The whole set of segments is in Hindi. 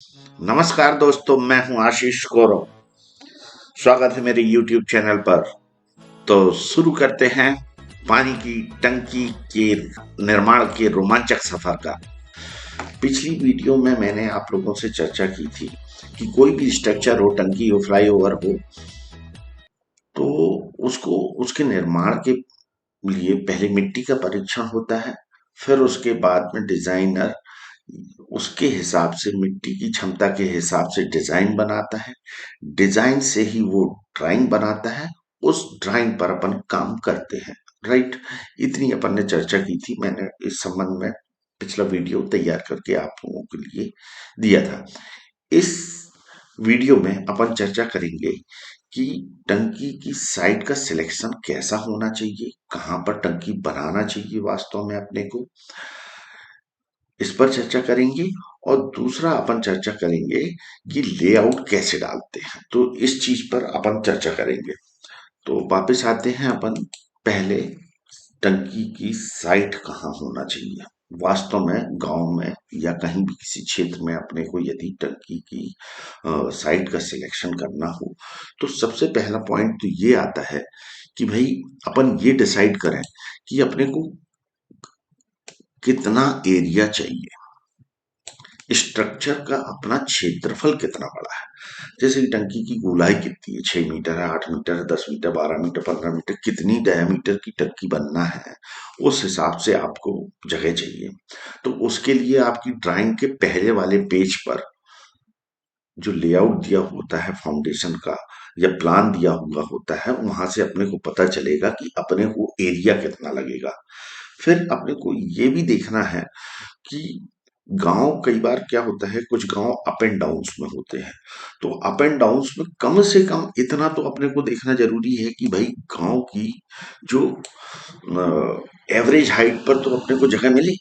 नमस्कार दोस्तों, मैं हूं आशीष गौरव। स्वागत है मेरे YouTube चैनल पर। तो शुरू करते हैं पानी की टंकी के निर्माण के रोमांचक सफर का। पिछली वीडियो में मैंने आप लोगों से चर्चा की थी कि कोई भी स्ट्रक्चर हो, टंकी हो, फ्लाईओवर हो, तो उसको उसके निर्माण के लिए पहले मिट्टी का परीक्षण होता है। फिर उसके बाद में डिजाइनर उसके हिसाब से, मिट्टी की क्षमता के हिसाब से डिजाइन बनाता है। डिजाइन से ही वो ड्राइंग बनाता है। उस ड्राइंग पर अपन काम करते हैं। राइट। इतनी अपन ने चर्चा की थी। मैंने इस संबंध में पिछला वीडियो तैयार करके आप लोगों के लिए दिया था। इस वीडियो में अपन चर्चा करेंगे कि टंकी की साइट का सिलेक्शन कैसा होना चाहिए, कहाँ पर टंकी बनाना चाहिए वास्तव में अपने को, इस पर चर्चा करेंगे। और दूसरा अपन चर्चा करेंगे कि लेआउट कैसे डालते हैं, तो इस चीज पर अपन चर्चा करेंगे। तो वापस आते हैं अपन। पहले टंकी की साइट कहाँ होना चाहिए। वास्तव में गांव में या कहीं भी किसी क्षेत्र में अपने को यदि टंकी की साइट का सिलेक्शन करना हो, तो सबसे पहला पॉइंट तो ये आता है कि भाई अपन ये डिसाइड करें कि अपने को कितना एरिया चाहिए, स्ट्रक्चर का अपना क्षेत्रफल कितना बड़ा है। जैसे कि टंकी की गोलाई कितनी है, 6 मीटर है, 8 मीटर है, 10 मीटर, 12 मीटर, 15 मीटर, कितनी डायमीटर की टंकी बनना है, उस हिसाब से आपको जगह चाहिए। तो उसके लिए आपकी ड्राइंग के पहले वाले पेज पर जो लेआउट दिया होता है फाउंडेशन का, या प्लान दिया हुआ होता है, वहां से अपने को पता चलेगा कि अपने को एरिया कितना लगेगा। फिर अपने को ये भी देखना है कि गांव, कई बार क्या होता है, कुछ गांव अप एंड डाउन्स में होते हैं। तो अप एंड डाउन्स में कम से कम इतना तो अपने को देखना जरूरी है कि भाई गांव की जो एवरेज हाइट पर तो अपने को जगह मिले।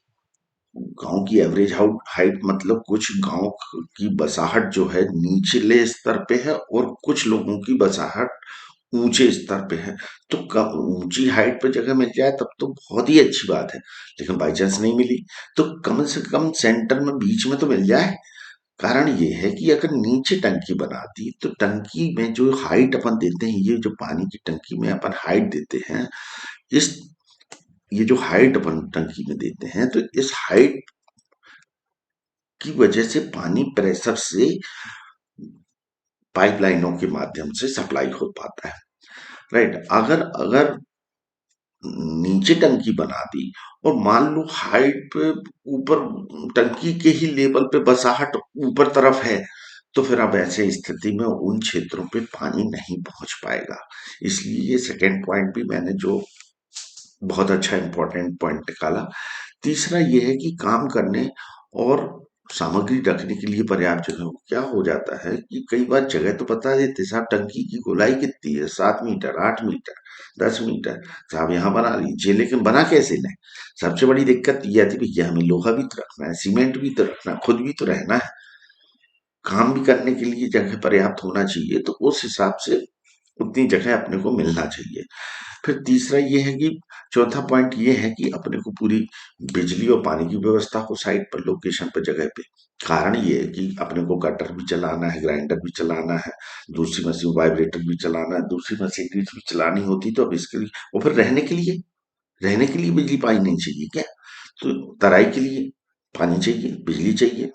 गांव की एवरेज हाइट मतलब कुछ गांव की बसाहट जो है निचले स्तर पे है, और कुछ लोगों की बसाहट ऊंचे स्तर पे है। तो ऊंची हाइट पे जगह मिल जाए तब तो बहुत ही अच्छी बात है। लेकिन बाई चांस नहीं मिली, तो कम से कम सेंटर में, बीच में तो मिल जाए। कारण ये है कि अगर नीचे टंकी बना दी, तो टंकी में जो हाइट अपन देते हैं, ये जो पानी की टंकी में अपन हाइट देते हैं, इस ये जो हाइट अपन टंकी में देते हैं, तो इस हाइट की वजह से पानी प्रेशर से पाइपलाइनों के माध्यम से सप्लाई हो पाता है। राइट। अगर अगर नीचे टंकी बना दी और मान लो हाइट पे ऊपर, टंकी के ही लेवल पे बसाहट ऊपर तरफ है, तो फिर अब ऐसे स्थिति में उन क्षेत्रों पे पानी नहीं पहुंच पाएगा। इसलिए ये सेकेंड पॉइंट भी मैंने जो बहुत अच्छा इंपॉर्टेंट पॉइंट निकाला। तीसरा ये है कि काम करने और सामग्री रखने के लिए पर्याप्त जगह हो। क्या हो जाता है कि कई बार जगह तो बता देते साहब, टंकी की गोलाई कितनी है, 7 मीटर, 8 मीटर, 10 मीटर, साहब यहाँ बना लीजिए, लेकिन बना कैसे लें। सबसे बड़ी दिक्कत ये आती है, भैया हमें लोहा भी तो रखना है, सीमेंट भी तो रखना है, खुद भी तो रहना है, काम भी करने के लिए जगह पर्याप्त होना चाहिए। तो उस हिसाब से उतनी जगह अपने को मिलना चाहिए। फिर तीसरा ये है कि, चौथा पॉइंट ये है कि अपने को पूरी बिजली और पानी की व्यवस्था हो साइट पर, लोकेशन पर, जगह पे। कारण ये है कि अपने को गटर भी चलाना है, ग्राइंडर भी चलाना है, दूसरी मशीन वाइब्रेटर भी चलाना है, दूसरी मशीनरी भी चलानी होती, तो अब इसके लिए, और फिर रहने के लिए बिजली पानी नहीं चाहिए क्या। तो तराई के लिए पानी चाहिए, बिजली चाहिए।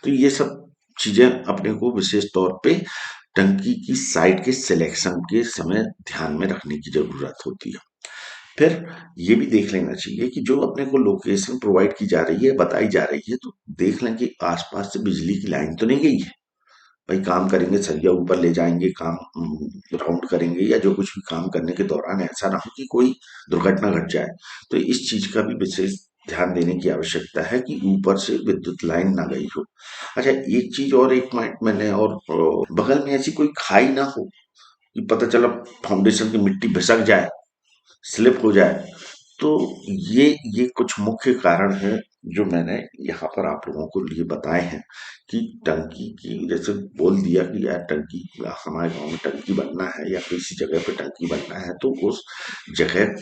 तो ये सब चीजें अपने को विशेष तौर पे टंकी की साइट के सिलेक्शन के समय ध्यान में रखने की जरूरत होती है। फिर ये भी देख लेना चाहिए कि जो अपने को लोकेशन प्रोवाइड की जा रही है, बताई जा रही है, तो देख लें कि आसपास से बिजली की लाइन तो नहीं गई है। भाई काम करेंगे, सरिया ऊपर ले जाएंगे, काम राउंड करेंगे, या जो कुछ भी काम करने के दौरान ऐसा ना हो कि कोई दुर्घटना घट जाए। तो इस चीज का भी विशेष ध्यान देने की आवश्यकता है कि ऊपर से विद्युत लाइन ना गई हो। अच्छा, एक चीज और, एक पॉइंट मैंने और, बगल में ऐसी कोई खाई ना हो कि पता चला फाउंडेशन की मिट्टी खिसक जाए, स्लिप हो जाए। तो ये कुछ मुख्य कारण है जो मैंने यहाँ पर आप लोगों को लिए बताए हैं कि टंकी की, जैसे बोल दिया कि यार टंकी, हमारे गांव में टंकी बनना है या किसी जगह पे टंकी बनना है, तो उस जगह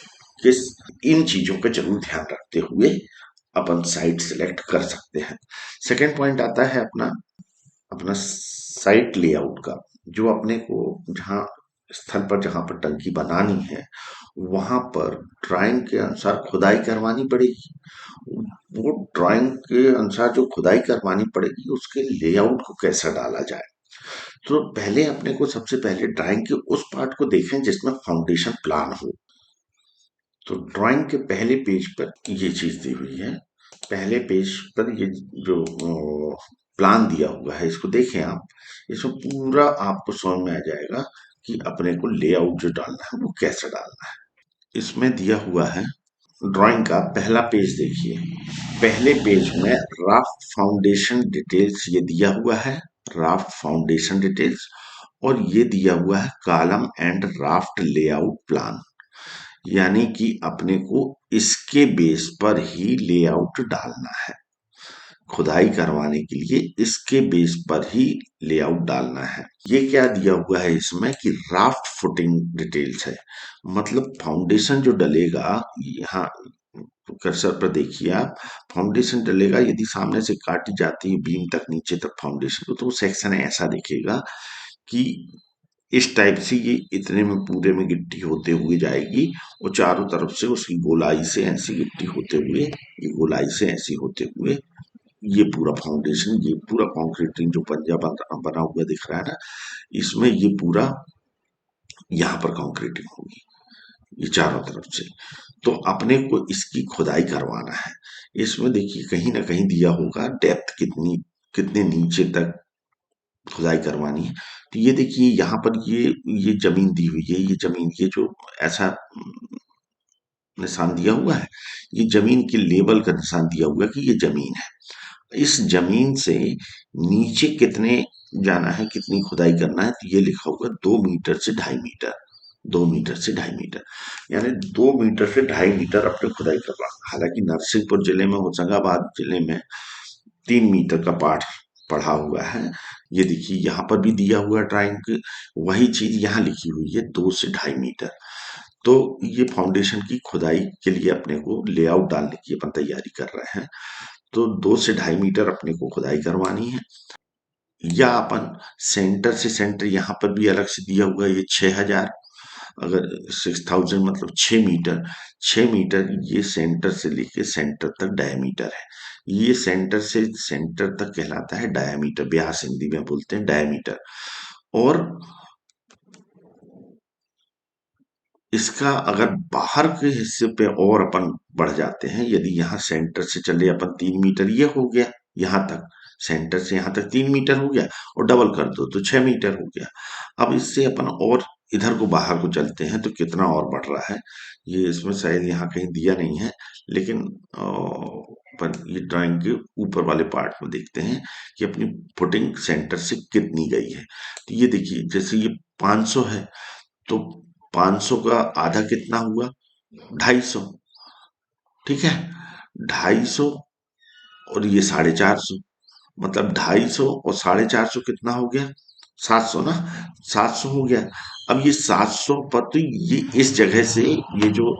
किस, इन चीजों का जरूर ध्यान रखते हुए अपन साइट सिलेक्ट कर सकते हैं। सेकंड पॉइंट आता है अपना अपना साइट लेआउट का, जो अपने को जहाँ स्थल पर जहाँ पर टंकी बनानी है वहां पर ड्राइंग के अनुसार खुदाई करवानी पड़ेगी। वो ड्राइंग के अनुसार जो खुदाई करवानी पड़ेगी उसके लेआउट को कैसा डाला जाए। तो पहले अपने को सबसे पहले ड्राइंग के उस पार्ट को देखें जिसमें फाउंडेशन प्लान हो। तो ड्राइंग के पहले पेज पर ये चीज दी हुई है। पहले पेज पर ये जो प्लान दिया हुआ है इसको देखें आप। इसमें पूरा आपको समझ में आ जाएगा कि अपने को लेआउट जो डालना है वो कैसे डालना है। इसमें दिया हुआ है ड्राइंग का पहला पेज देखिए। पहले पेज में राफ्ट फाउंडेशन डिटेल्स ये दिया हुआ है, राफ्ट फाउंडेशन डिटेल्स। और ये दिया हुआ है column and raft layout plan, यानी कि अपने को इसके बेस पर ही लेआउट डालना है। खुदाई करवाने के लिए इसके बेस पर ही लेआउट डालना है। ये क्या दिया हुआ है इसमें कि राफ्ट फुटिंग डिटेल्स है, मतलब फाउंडेशन जो डलेगा, यहाँ कर्सर पर देखिए आप, फाउंडेशन डलेगा यदि सामने से काटी जाती है बीम तक नीचे तक फाउंडेशन को, तो वो सेक्शन ऐसा दिखेगा कि इस टाइप से ये इतने में पूरे में गिट्टी होते हुए जाएगी और चारों तरफ से उसकी गोलाई से ऐसी गिट्टी होते हुए, ये गोलाई से ऐसी होते हुए ये पूरा फाउंडेशन, ये पूरा कंक्रीटिंग जो पंजा बना हुआ दिख रहा है ना, इसमें ये पूरा यहाँ पर कंक्रीटिंग होगी ये चारों तरफ से। तो अपने को इसकी खुदाई करवाना है। इसमें देखिए कहीं ना कहीं दिया होगा डेप्थ कितनी, कितने नीचे तक खुदाई करवानी है। तो ये देखिए यहाँ पर ये जमीन दी हुई है, ये जमीन, ये जो ऐसा निशान दिया हुआ है, ये जमीन के लेवल का निशान दिया हुआ है कि ये जमीन है। इस जमीन से नीचे कितने जाना है, कितनी खुदाई करना है, तो ये लिखा होगा 2 मीटर से 2.5 मीटर, 2 मीटर से 2.5 मीटर, यानी 2 मीटर से 2.5 मीटर अपने खुदाई करना। हालांकि नरसिंहपुर जिले में, होशंगाबाद जिले में 3 मीटर का पाठ पढ़ा हुआ है। ये देखिए यहाँ पर भी दिया हुआ ड्राइंग, वही चीज यहाँ लिखी हुई है 2 से 2.5 मीटर। तो ये फाउंडेशन की खुदाई के लिए अपने को लेआउट डालने की अपन तैयारी कर रहे हैं। तो 2 से 2.5 मीटर अपने को खुदाई करवानी है। या अपन सेंटर से सेंटर यहाँ पर भी अलग से दिया हुआ है ये 6,000, अगर 6,000 मतलब 6 मीटर, 6 मीटर ये सेंटर से लेके सेंटर तक डायमीटर है। ये सेंटर से सेंटर तक कहलाता है डायमीटर, व्यास हिंदी में बोलते हैं डायमीटर। और इसका अगर बाहर के हिस्से पे और अपन बढ़ जाते हैं, यदि यहाँ सेंटर से चले अपन 3 मीटर, ये हो गया यहाँ तक, सेंटर से यहाँ तक 3 मीटर हो गया, और डबल कर दो तो 6 मीटर हो गया। अब इससे अपन और इधर को बाहर को चलते हैं तो कितना और बढ़ रहा है, ये इसमें शायद यहाँ कहीं दिया नहीं है, लेकिन पर ये ड्राइंग के ऊपर वाले पार्ट में देखते हैं कि अपनी फुटिंग सेंटर से कितनी गई है। तो ये देखिए जैसे ये 500 है, तो 500 का आधा कितना हुआ, 250, ठीक है, 250 और ये 450, मतलब 250 और 450 कितना हो गया, 700 ना, 700 हो गया। अब ये 700 पर तो ये इस जगह से ये जो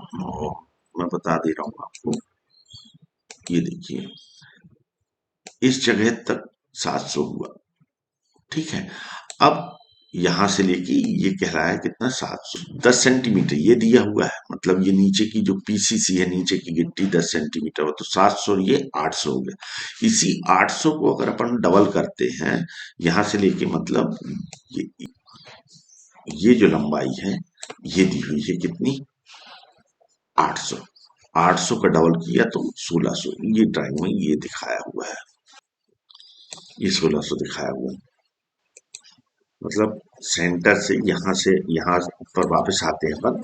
मैं बता दे रहा हूं आपको, ये देखिए इस जगह तक 700 हुआ, ठीक है। अब यहां से लेके ये कह रहा है कितना, 710 सेंटीमीटर ये दिया हुआ है, मतलब ये नीचे की जो पीसीसी है, नीचे की गिट्टी 10 सेंटीमीटर हो, तो 700 और ये 800 हो गया। इसी 800 को अगर अपन डबल करते हैं यहां से लेके, मतलब ये जो लंबाई है ये दी हुई है कितनी, 800, 800 का डबल किया तो 1600, ये ड्राइंग में ये दिखाया हुआ है, ये 1600 दिखाया हुआ है। मतलब सेंटर से यहाँ पर वापस आते हैं अपन,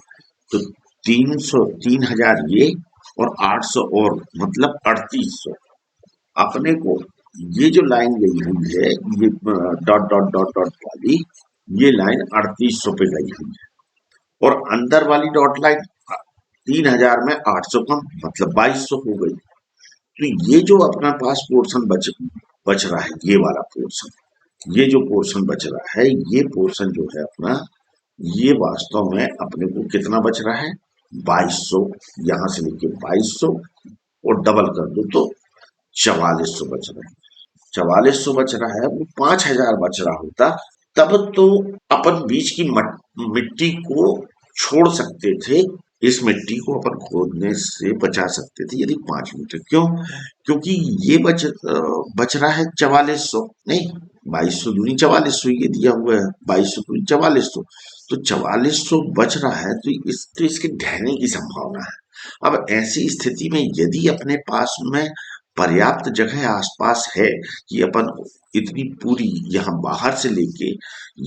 तो 300, 3,000 ये और 800 और मतलब 3,800 अपने को। ये जो लाइन गई हुई है, ये डॉट डॉट डॉट डॉट वाली, ये लाइन 3,800 पे गई हुई है, और अंदर वाली डॉट लाइन 3,000 में 800 कम, मतलब 2,200 हो गई। तो ये जो अपना पास पोर्शन बच रहा है, ये वाला पोर्शन, ये जो पोर्शन बच रहा है, ये पोर्शन जो है अपना, ये वास्तव में अपने को कितना बच रहा है, 2,200, यहां से लेके 2,200 और डबल कर दो तो 4,400 बच रहा है। 4400 बच रहा है, वो 5000 बच रहा होता, तब तो अपन बीच की मिट्टी को छोड़ सकते थे। इस मिट्टी को अपन खोदने से बचा सकते थे यदि 5 मीटर। क्यों? क्योंकि ये बच रहा है 4400, नहीं 2200 दूनी 4400, ये दिया हुआ है 2200 दूनी 4400, तो 4400 बच रहा है, तो इसके ढहने की संभावना है। अब ऐसी स्थिति में यदि अपने पास में पर्याप्त जगह आसपास है कि अपन इतनी पूरी यहाँ बाहर से लेके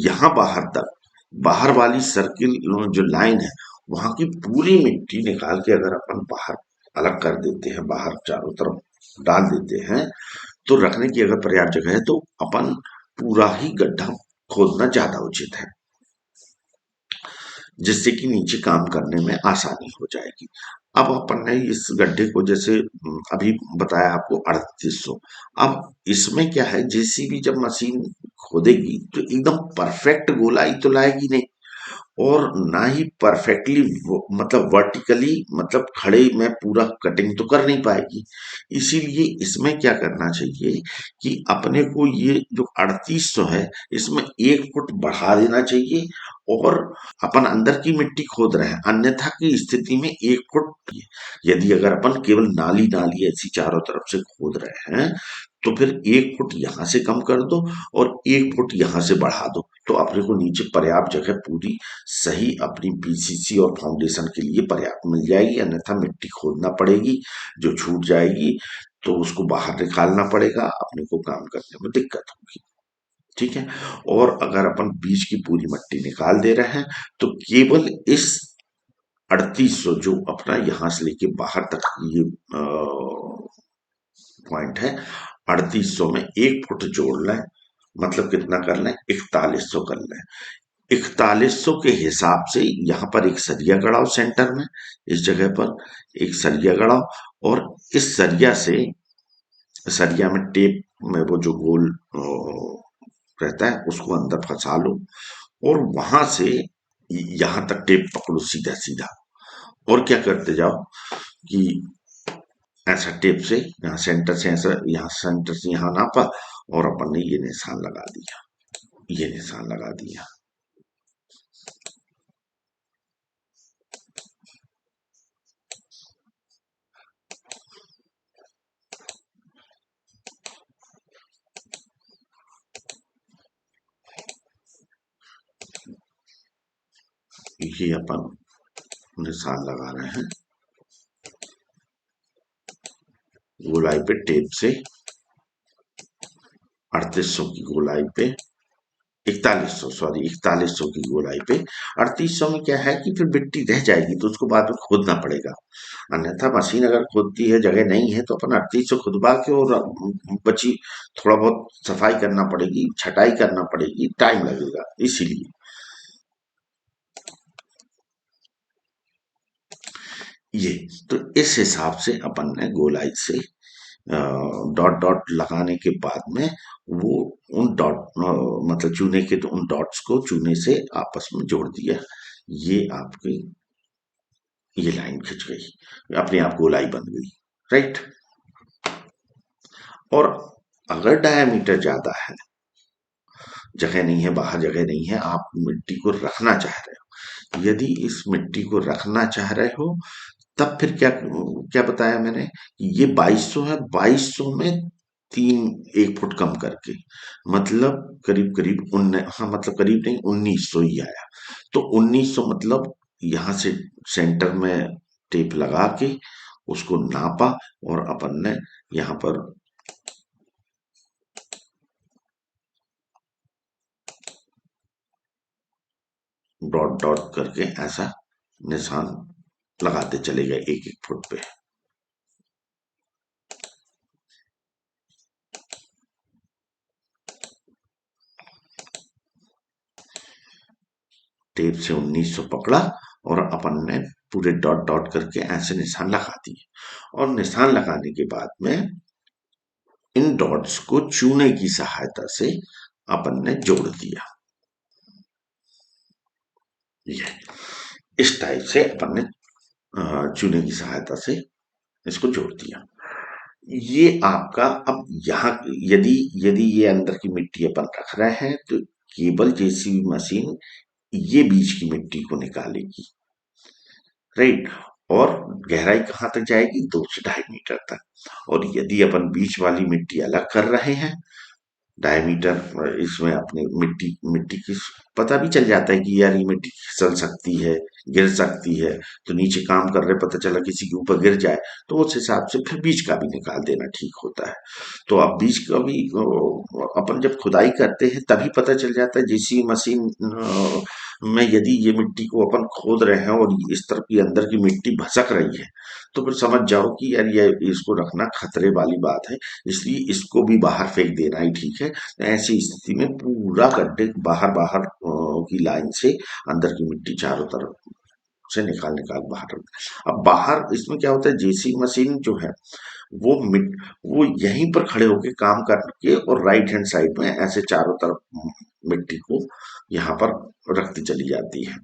यहाँ बाहर तक, बाहर वाली सर्किल जो लाइन है, वहां की पूरी मिट्टी निकाल के अगर अपन बाहर अलग कर देते हैं, बाहर चारों तरफ डाल देते हैं, तो रखने की अगर पर्याप्त जगह है, तो अपन पूरा ही गड्ढा खोदना ज्यादा उचित है, जिससे कि नीचे काम करने में आसानी हो जाएगी। अब अपन ने इस गड्ढे को जैसे अभी बताया आपको 3800। अब इसमें क्या है, जेसीबी जब मशीन खोदेगी तो एकदम परफेक्ट गोलाई तो लाएगी नहीं, और ना ही परफेक्टली मतलब वर्टिकली, मतलब खड़े में पूरा कटिंग तो कर नहीं पाएगी। इसीलिए इसमें क्या करना चाहिए कि अपने को ये जो 3800 है, इसमें 1 फुट बढ़ा देना चाहिए, और अपन अंदर की मिट्टी खोद रहे हैं, अन्यथा की स्थिति में 1 फुट, यदि अगर अपन केवल नाली नाली ऐसी चारों तरफ से खोद रहे हैं, तो फिर 1 फुट यहां से कम कर दो और 1 फुट यहां से बढ़ा दो, तो अपने को नीचे पर्याप्त जगह पूरी सही अपनी पीसीसी और फाउंडेशन के लिए पर्याप्त मिल जाएगी। अन्यथा मिट्टी खोदना पड़ेगी, जो छूट जाएगी तो उसको बाहर निकालना पड़ेगा, अपने को काम करने में दिक्कत होगी। ठीक है। और अगर अपन बीच की पूरी मिट्टी निकाल दे रहे हैं, तो केवल इस 3800 जो अपना यहां से लेके बाहर तक ये पॉइंट है, 3800 में 1 फुट जोड़ लें, मतलब कितना कर लें, 4100 कर लें। 4100 के हिसाब से यहाँ पर एक सरिया गड़ाओ सेंटर में, इस जगह पर एक सरिया गड़ाओ, और इस सरिया से, सरिया में टेप में वो जो गोल रहता है उसको अंदर फंसा लो, और वहां से यहाँ तक टेप पकड़ो सीधा सीधा, और क्या करते जाओ कि ऐसा टेप से यहाँ सेंटर से ऐसा, यहाँ सेंटर से यहाँ नापा, और अपन ने ये निशान लगा दिया, ये निशान लगा दिया। ये अपन निशान लगा रहे हैं गोलाई पे टेप से, 3800 की गोलाई पे, 4100, सॉरी 4100 की गोलाई पे। 3800 में क्या है कि फिर मिट्टी रह जाएगी, तो उसको बाद में खोदना पड़ेगा। अन्यथा मशीन अगर खोदती है, जगह नहीं है, तो अपन 3800 खुदवा के, और बची थोड़ा बहुत सफाई करना पड़ेगी, छटाई करना पड़ेगी, टाइम लगेगा, इसीलिए। ये तो इस हिसाब से अपन ने गोलाई से डॉट डॉट लगाने के बाद में, वो उन मतलब चूने के, तो उन डॉट्स को चूने से आपस में जोड़ दिया, ये आपकी ये लाइन खिंच गई, अपने आप गोलाई बन गई, राइट। और अगर डायामीटर ज्यादा है, जगह नहीं है, बाहर जगह नहीं है, आप मिट्टी को रखना चाह रहे हो, यदि इस मिट्टी को रखना चाह रहे हो, तब फिर क्या क्या बताया मैंने कि ये 2200 है, 2200 में 1 फुट कम करके, मतलब करीब करीब हाँ मतलब करीब नहीं, 1900 ही आया। तो 1900 मतलब यहाँ से सेंटर में टेप लगा के उसको नापा, और अपन ने यहाँ पर डॉट डॉट करके ऐसा निशान लगाते चले गए 1 1 फुट पे। टेप से 1900 पकड़ा, और अपन ने पूरे डॉट डॉट करके ऐसे निशान लगा दिए, और निशान लगाने के बाद में इन डॉट्स को चूने की सहायता से अपन ने जोड़ दिया। ये इस टाइप से अपन ने चूने की सहायता से इसको जोड़ दिया। ये आपका अब यहाँ यदि यदि ये अंदर की मिट्टी अपन रख रहे हैं तो केवल जेसीबी मशीन ये बीच की मिट्टी को निकालेगी, राइट। और गहराई कहाँ तक जाएगी? 2 से 2.5 मीटर तक। और यदि अपन बीच वाली मिट्टी अलग कर रहे हैं, डायमीटर इसमें अपने मिट्टी मिट्टी की पता भी चल जाता है कि यार ये मिट्टी फिसल सकती है, गिर सकती है, तो नीचे काम कर रहे पता चला किसी के ऊपर गिर जाए तो उस हिसाब से फिर बीज का भी निकाल देना ठीक होता है। तो अब बीज का भी अपन जब खुदाई करते हैं तभी पता चल जाता है जेसीबी मशीन में यदि ये मिट्टी को अपन खोद रहे हैं और इस तरफ की अंदर की मिट्टी भसक रही है तो फिर समझ जाओ कि यार ये इसको रखना खतरे वाली बात है, इसलिए इसको भी बाहर फेंक देना ही ठीक है। ऐसी स्थिति में पूरा गड्ढे बाहर बाहर की लाइन से अंदर की मिट्टी चारों तरफ से निकाल निकाल बाहर रख दे। अब बाहर इसमें क्या होता है, जेसीबी मशीन जो है वो मिट वो यहीं पर खड़े होके काम करके और राइट हैंड साइड में ऐसे चारों तरफ मिट्टी को यहाँ पर रखती चली जाती है।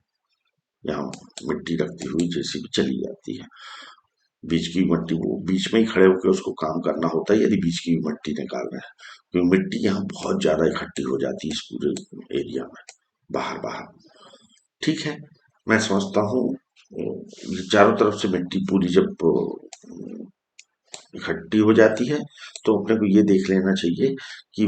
यहाँ मिट्टी रखती हुई जेसीबी चली जाती है। बीच की मिट्टी वो बीच में ही खड़े होकर उसको काम करना होता है यदि बीच की मिट्टी निकाल रहे हैं, क्योंकि मिट्टी यहाँ बहुत ज्यादा इकट्ठी हो जाती है इस पूरे एरिया में बाहर बाहर। ठीक है, मैं समझता हूँ ये चारों तरफ से मिट्टी पूरी जब इकट्ठी हो जाती है तो अपने को ये देख लेना चाहिए कि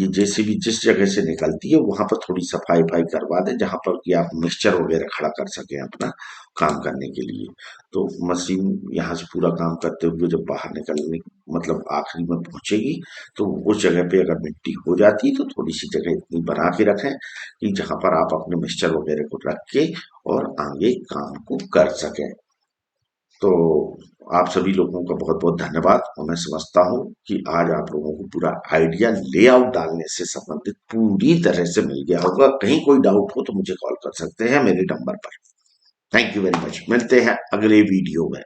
ये जेसीबी जिस जगह से निकलती है वहां पर थोड़ी सफाई फाई करवा दें जहां पर कि आप मिक्सचर वगैरह खड़ा कर सकें अपना काम करने के लिए। तो मशीन यहाँ से पूरा काम करते हुए जब बाहर निकलने मतलब आखिरी में पहुंचेगी तो उस जगह पे अगर मिट्टी हो जाती है तो थोड़ी सी जगह इतनी बना के रखें कि जहां पर आप अपने मिक्सचर वगैरह को रख के और आगे काम को कर सकें। तो आप सभी लोगों का बहुत बहुत धन्यवाद और मैं समझता हूँ कि आज आप लोगों को पूरा आइडिया लेआउट डालने से संबंधित पूरी तरह से मिल गया होगा। कहीं कोई डाउट हो तो मुझे कॉल कर सकते हैं मेरे नंबर पर। थैंक यू वेरी मच, मिलते हैं अगले वीडियो में।